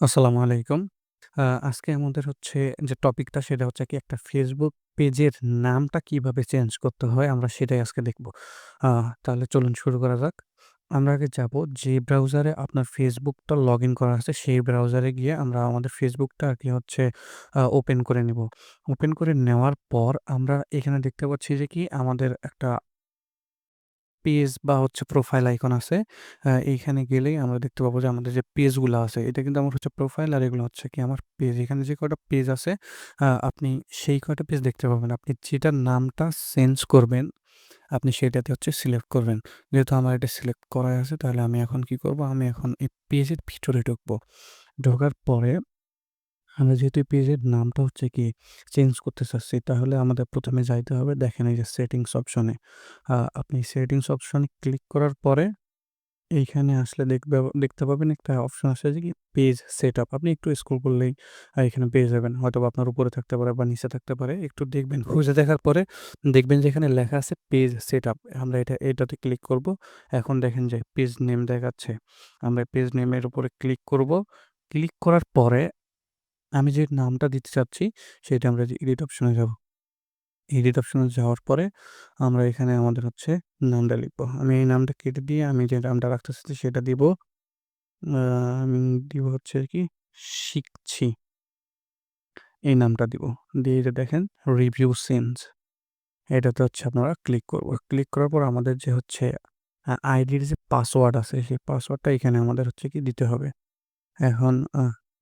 আসসালামু আলাইকুম। আজকে আমাদের হচ্ছে যে টপিকটা সেটা হচ্ছে কি একটা Facebook পেজের নামটা কিভাবে চেঞ্জ করতে হয় আমরা সেটাই আজকে দেখব। আ তাহলে চলুন শুরু করা যাক। আমরা আগে যাবো যে ব্রাউজারে আপনার Facebook টা লগইন করা আছে সেই ব্রাউজারে গিয়ে আমরা আমাদের Facebook টা আরকি হচ্ছে ওপেন করে নিব। ওপেন করে নেওয়ার পর আমরা এখানে দেখতে পাচ্ছি যে কি আমাদের একটা পেজ বা হচ্ছে প্রোফাইল আইকন আছে। এইখানে গেলেই আমরা দেখতে পাবো যে আমাদের যে পেজগুলা আছে, এটা কিন্তু আমার হচ্ছে প্রোফাইল আর এগুলো হচ্ছে কি আমার পেজ। এখানে যে কয়টা পেজ আছে আপনি সেই কয়টা পেজ দেখতে পাবেন। আপনি যেটার নামটা চেঞ্জ করবেন, আপনি সেটাতে হচ্ছে সিলেক্ট করবেন। যেহেতু আমার এটা সিলেক্ট করাই আছে তাহলে আমি এখন কি করব, আমি এখন এই পেজের ভিতরে ঢুকবো। ঢোকার পরে আমরা যেহেতু এই পেজের নামটা হচ্ছে কি চেঞ্জ করতে চাচ্ছি, তাহলে আমাদের ১ম এ যাইতে হবে দেখেন এই যে সেটিংস অপশনে। আপনি সেটিংস অপশনে ক্লিক করার পরে এইখানে আসলে দেখতে পাবেন একটা অপশন আছে যে কি পেজ সেটআপ। আপনি একটু স্ক্রল করলেই এখানে পেয়ে যাবেন। হয়তোবা আপনার উপরে থাকতে পারে বা নিচে থাকতে পারে। একটু দেখবেন, খুঁজে দেখার পরে দেখবেন যে এখানে লেখা আছে পেজ সেটআপ। আমরা এটাতে ক্লিক করব। এখন দেখেন যে পেজ নেম দেখাচ্ছে। আমরা পেজ নেমের উপরে ক্লিক করব। ক্লিক করার পরে আমি যে নামটা দিতে চাচ্ছি সেটা আমরা যে এডিট অপশনে যাব। এডিট অপশনে যাওয়ার পরে আমরা এখানে আমাদের হচ্ছে নামটা লিখব। আমি এই নামটা কেটে দিয়ে আমি যে নামটা রাখতে চাচ্ছি সেটা দিব। আ আমি দিব হচ্ছে কি শিখছি। এই নামটা দিব। দিয়ে এই যে দেখেন রিভিউ সিনস এটাতে হচ্ছে আপনারা ক্লিক করব। ক্লিক করার পর আমাদের যে হচ্ছে আইডির যে পাসওয়ার্ড আছে সেই পাসওয়ার্ডটা এখানে আমাদের হচ্ছে কি দিতে হবে। এখন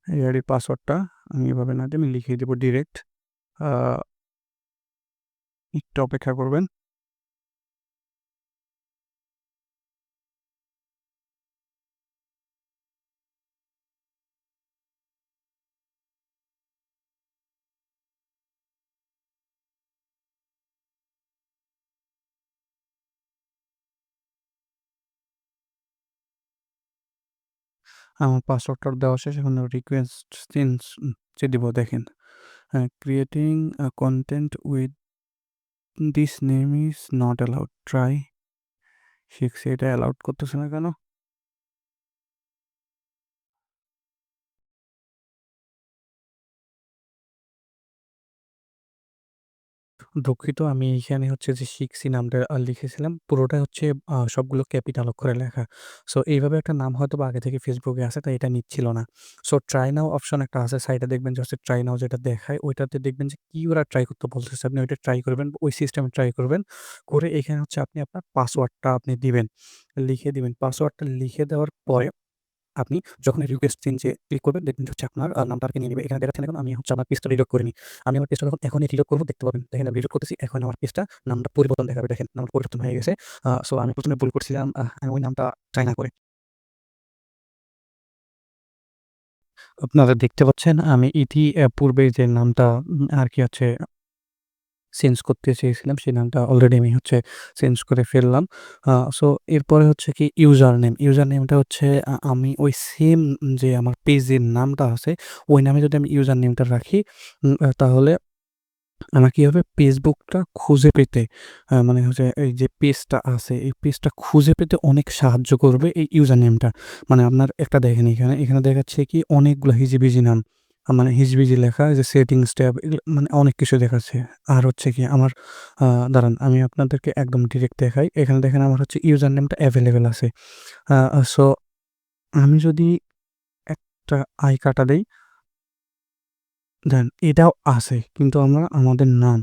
এই আইডির পাসওয়ার্ডটা আমি এভাবে না দিয়ে আমি লিখে দিব ডিরেক্ট। আ একটু অপেক্ষা করবেন। আমার পাসওয়ার্ডটা দেওয়া শেষ। এখন রিকোয়েস্ট সিন্স যে দিব দেখেন। Creating content with this name is not allowed. Try শিখছি। এটা অ্যালাউড করতেছে না কেন? দুঃখিত, আমি এইখানে হচ্ছে যে শিখছি নামটা লিখেছিলাম। পুরোটা হচ্ছে সবগুলো ক্যাপিটাল অক্ষরে লেখা। সো এইভাবে একটা নাম হয়তোবা আগে থেকে Facebook এ আছে তাই এটা নিচ্ছিল না। সো ট্রাই নাও অপশন একটা আছে সাইডে দেখবেন যে হচ্ছে ট্রাই নাও যেটা দেখায় ওইটাতে দেখবেন যে কি ওরা ট্রাই করতে বলতেছে আপনি ওইটা ট্রাই করবেন। ওই সিস্টেমে ট্রাই করবেন। করে এখানে হচ্ছে আপনি আপনার পাসওয়ার্ডটা আপনি দিবেন। লিখে দিবেন। পাসওয়ার্ডটা লিখে দেওয়ার পরে আপনি যখন রিকোয়েস্ট চেঞ্জ এ ক্লিক করবেন দেখবেন যে হচ্ছে আপনার নামটা আরকি নিয়ে নিবে। এখানে দেখাচ্ছে না কেন? আমি হচ্ছে আমার পেজটা রিলোড করিনি। আমি আমার পেজটা যখন এখনই রিলোড করব দেখতে পাবেন। দেখেন আমি রিলোড করতেছি। এখন আমার পেজটা নামটা পরিবর্তন দেখাবে। দেখেন নামটা পরিবর্তন হয়ে গেছে। সো আমি ১ম এ ভুল করছিলাম। আমি ওই নামটা ট্রাই না করে। আপনারা দেখতে পাচ্ছেন আমি পূর্বে যে নামটা আরকি হচ্ছে চেঞ্জ করতে চেয়েছিলাম সেই নামটা অলরেডি আমি হচ্ছে চেঞ্জ করে ফেললাম। সো এরপরে হচ্ছে কি ইউজার নেম। ইউজার নেমটা হচ্ছে আমি ওই সেম যে আমার পেজের নামটা আছে ওই নামে যদি আমি ইউজার নেমটা রাখি তাহলে আমার কি হবে পেজবুকটা খুঁজে পেতে মানে হচ্ছে এই যে পেজটা আছে এই পেজটা খুঁজে পেতে অনেক সাহায্য করবে এই ইউজার নেমটা। মানে আপনার একটা দেখেন এখানে দেখাচ্ছে কি অনেকগুলা হিজিবিজি নাম। মানে হিজিবিজি লেখা এই যে সেটিংস ট্যাব এগুলো মানে অনেক কিছু দেখাচ্ছে। আর হচ্ছে কি আমার আ দাঁড়ান আমি আপনাদেরকে একদম ডিরেক্ট দেখাই। এখানে দেখেন আমার হচ্ছে ইউজার নেমটা এভেইলেবল আছে। আ সো আমি যদি একটা আই কাটা দেই দেন এটাও আছে। কিন্তু আমরা আমাদের নাম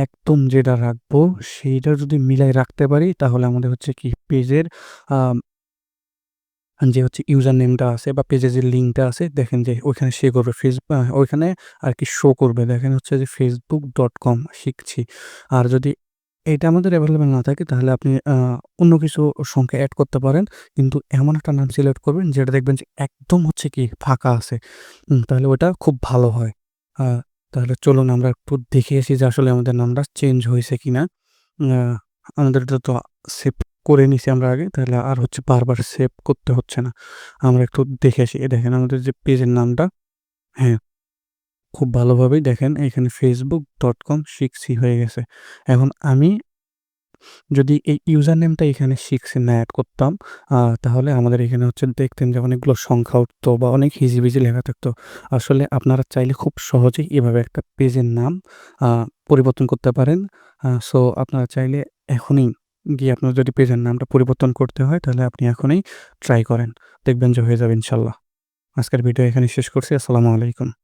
একদম যেটা রাখবো সেইটা যদি মিলায় রাখতে পারি তাহলে আমাদের হচ্ছে কি পেজের আ যে হচ্ছে ইউজার নেমটা আছে বা পেজের যে লিঙ্কটা আছে দেখেন যে ওইখানে শো করবে। ওইখানে আরকি শো করবে। দেখেন হচ্ছে যে facebook.com শিখছি। আর যদি এটা আমাদের এভেইলেবল না থাকে তাহলে আপনি অন্য কিছু সংখ্যা এড করতে পারেন। কিন্তু এমন একটা নাম সিলেক্ট করবেন যেটা দেখবেন যে একদম হচ্ছে কি ফাঁকা আছে। তাহলে ওইটা খুব ভালো হয়। আ তাহলে চলুন আমরা একটু দেখে আসি যে আসলে আমাদের নামটা চেঞ্জ হইছে কিনা। আ আমাদের এটা তো সেভ করে নিছি আমরা আগে। তাহলে আর হচ্ছে বারবার সেভ করতে হচ্ছে না। আমরা একটু দেখে আসি। এই দেখেন আমাদের যে পেজের নামটা হ্যাঁ, খুব ভালোভাবেই দেখেন এখানে facebook.com শিখছি হয়ে গেছে। এখন আমি যদি এই ইউজার নেমটা এখানে 6 এ না এড করতাম, তাহলে আমাদের এখানে হচ্ছে দেখতেন যে অনেকগুলো সংখ্যা উঠতো বা অনেক হিজিবিজি লেখা থাকতো। আসলে আপনারা চাইলে খুব সহজেই এভাবে একটা পেজের নাম আ পরিবর্তন করতে পারেন। সো আপনারা চাইলে এখনই গিয়ে আপনার যদি পেজের নামটা পরিবর্তন করতে হয়, তাহলে আপনি এখনই ট্রাই করেন। দেখবেন যে হয়ে যাবে ইনশাআল্লাহ। আজকের ভিডিও এখানেই শেষ করছি। আসসালামু আলাইকুম।